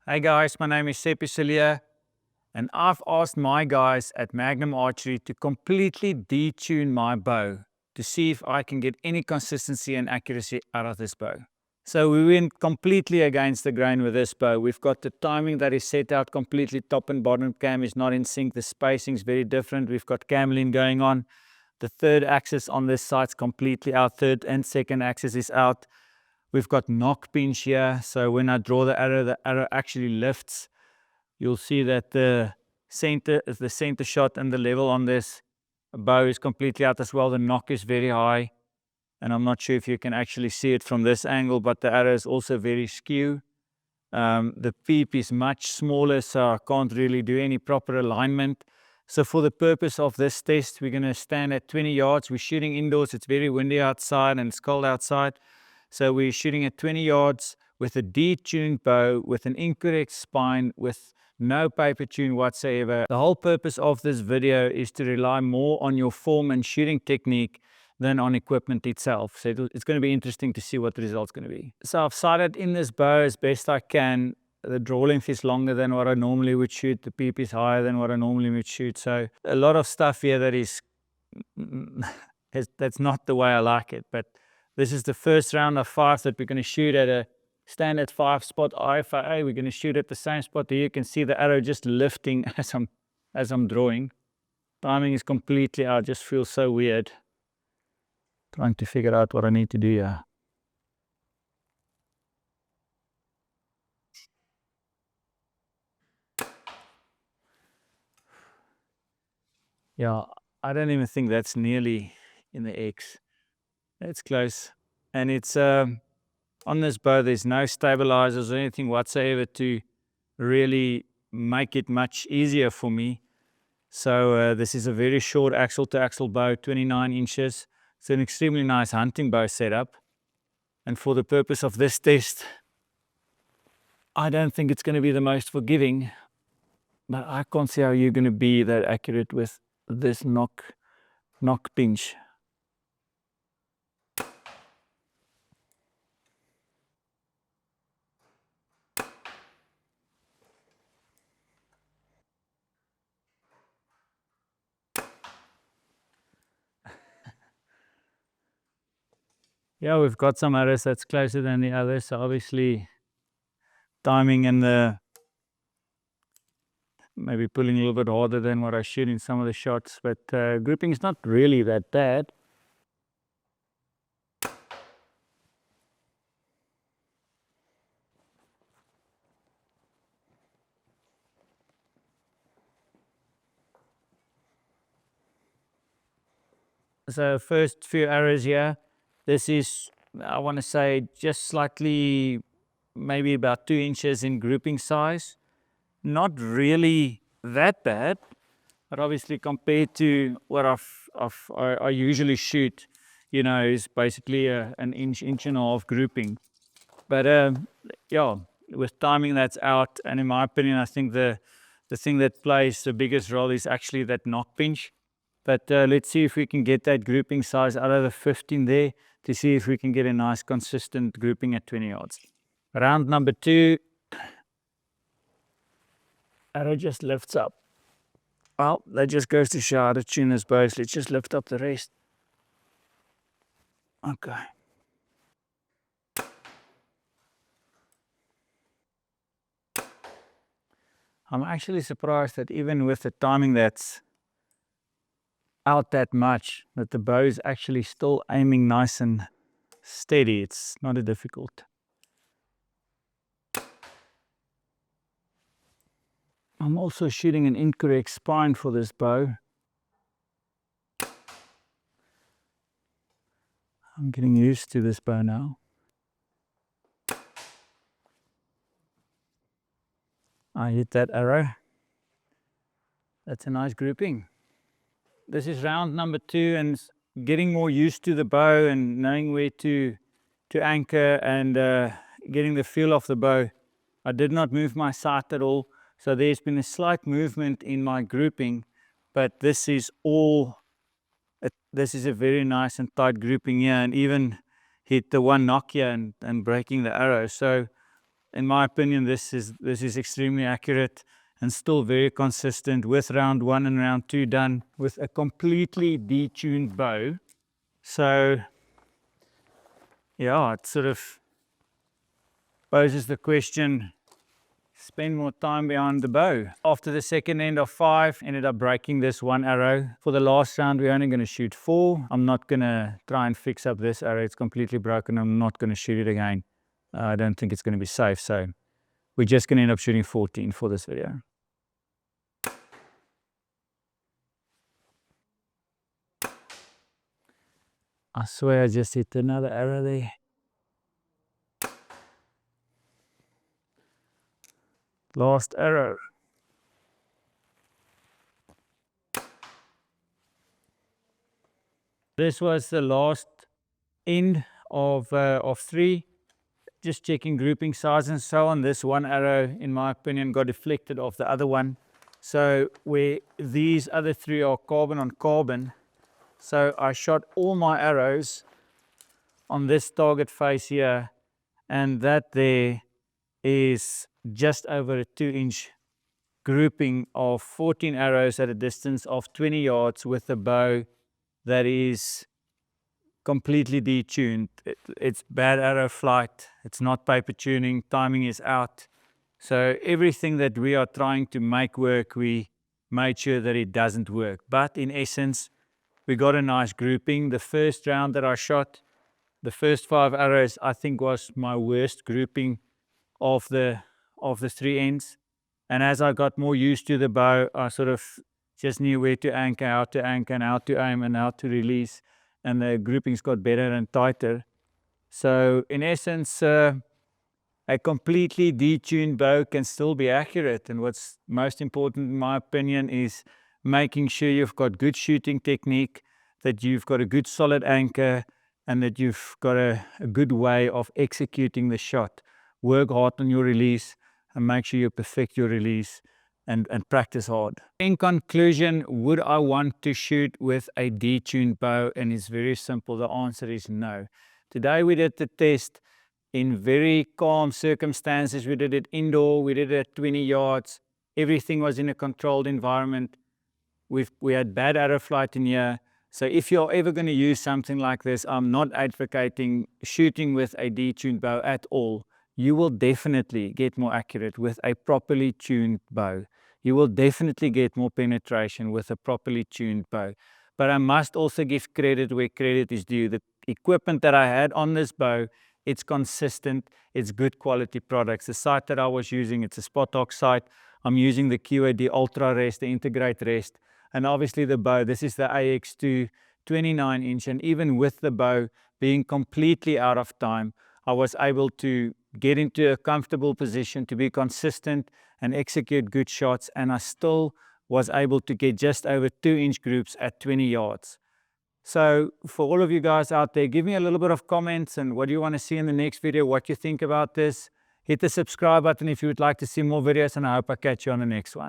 Hey guys, my name is Seppie Cilliers, and I've asked my guys at Magnum Archery to completely detune my bow to see if I can get any consistency and accuracy out of this bow. So we went completely against the grain with this bow. We've got the timing that is set out completely. Top and bottom cam is not in sync. The spacing is very different. We've got cameling going on. The third axis on this side's completely out. Third and second axis is out. We've got knock pinch here, so when I draw the arrow actually lifts. You'll see that the center shot and the level on this bow is completely out as well. The knock is very high, and I'm not sure if you can actually see it from this angle, but the arrow is also very skew. The peep is much smaller, so I can't really do any proper alignment. So for the purpose of this test, we're going to stand at 20 yards. We're shooting indoors. It's very windy outside and it's cold outside. So we're shooting at 20 yards with a detuned bow, with an incorrect spine, with no paper tune whatsoever. The whole purpose of this video is to rely more on your form and shooting technique than on equipment itself. So it's going to be interesting to see what the result's going to be. So I've sighted in this bow as best I can. The draw length is longer than what I normally would shoot. The peep is higher than what I normally would shoot. So a lot of stuff here that is that's not the way I like it. But this is the first round of 5 that we're going to shoot at a standard 5 spot IFA. We're going to shoot at the same spot. Here you can see the arrow just lifting as I'm drawing. Timing is completely out. Just feels so weird. Trying to figure out what I need to do here. Yeah, I don't even think that's nearly in the X. It's close. And it's on this bow, there's no stabilizers or anything whatsoever to really make it much easier for me. So this is a very short axle to axle bow, 29 inches. It's an extremely nice hunting bow setup. And for the purpose of this test, I don't think it's going to be the most forgiving, but I can't see how you're going to be that accurate with this knock pinch. Yeah, we've got some arrows that's closer than the others, so obviously timing and the maybe pulling a little bit harder than what I shoot in some of the shots, but grouping is not really that bad. So first few arrows here, this is, I want to say, just slightly, maybe about 2 inches in grouping size. Not really that bad, but obviously compared to what I usually shoot, you know, is basically an inch and a half grouping. But yeah, with timing that's out, and in my opinion, I think the thing that plays the biggest role is actually that knock pinch. But let's see if we can get that grouping size out of the 15 there to see if we can get a nice consistent grouping at 20 yards. Round number 2, arrow just lifts up. Well, that just goes to show how to tune this bow. Let's just lift up the rest. Okay. I'm actually surprised that even with the timing that's out that much, that the bow is actually still aiming nice and steady. It's not a difficult. I'm also shooting an incorrect spine for this bow. I'm getting used to this bow now. I hit that arrow. That's a nice grouping. This is round number 2, and getting more used to the bow and knowing where to anchor and getting the feel of the bow. I did not move my sight at all, so there's been a slight movement in my grouping, but this is a very nice and tight grouping here, and even hit the one knock here and breaking the arrow. So in my opinion, this is extremely accurate and still very consistent with round 1 and round 2 done with a completely detuned bow. So yeah, it sort of poses the question, spend more time behind the bow. After the second end of 5, ended up breaking this one arrow. For the last round, we're only going to shoot 4. I'm not going to try and fix up this arrow. It's completely broken. I'm not going to shoot it again. I don't think it's going to be safe. So we're just going to end up shooting 14 for this video. I swear I just hit another arrow there. Last arrow. This was the last end of 3. Just checking grouping size and so on. This one arrow, in my opinion, got deflected off the other one. So where these other 3 are carbon on carbon, so I shot all my arrows on this target face here, and that there is just over a 2-inch grouping of 14 arrows at a distance of 20 yards with a bow that is completely detuned. It's bad arrow flight, it's not paper tuning, timing is out. So everything that we are trying to make work, we made sure that it doesn't work. But in essence, we got a nice grouping. The first round that I shot, the first 5 arrows, I think was my worst grouping of the 3 ends. And as I got more used to the bow, I sort of just knew where to anchor, how to anchor, and how to aim, and how to release. And the groupings got better and tighter. So in essence, a completely detuned bow can still be accurate. And what's most important, in my opinion, is making sure you've got good shooting technique, that you've got a good solid anchor, and that you've got a good way of executing the shot. Work hard on your release and make sure you perfect your release and practice hard. In conclusion, would I want to shoot with a detuned bow? And it's very simple. The answer is no. Today we did the test in very calm circumstances. We did it indoor. We did it at 20 yards. Everything was in a controlled environment. We had bad arrow flight in here. So if you're ever going to use something like this, I'm not advocating shooting with a detuned bow at all. You will definitely get more accurate with a properly tuned bow. You will definitely get more penetration with a properly tuned bow. But I must also give credit where credit is due. The equipment that I had on this bow, it's consistent, it's good quality products. The sight that I was using, it's a Spot Hawk sight. I'm using the QAD Ultra Rest, the Integrate Rest. And obviously the bow, this is the AX2 29-inch. And even with the bow being completely out of time, I was able to get into a comfortable position to be consistent and execute good shots, and I still was able to get just over 2-inch groups at 20 yards. So for all of you guys out there, give me a little bit of comments and what do you want to see in the next video, what you think about this. Hit the subscribe button if you would like to see more videos, and I hope I catch you on the next one.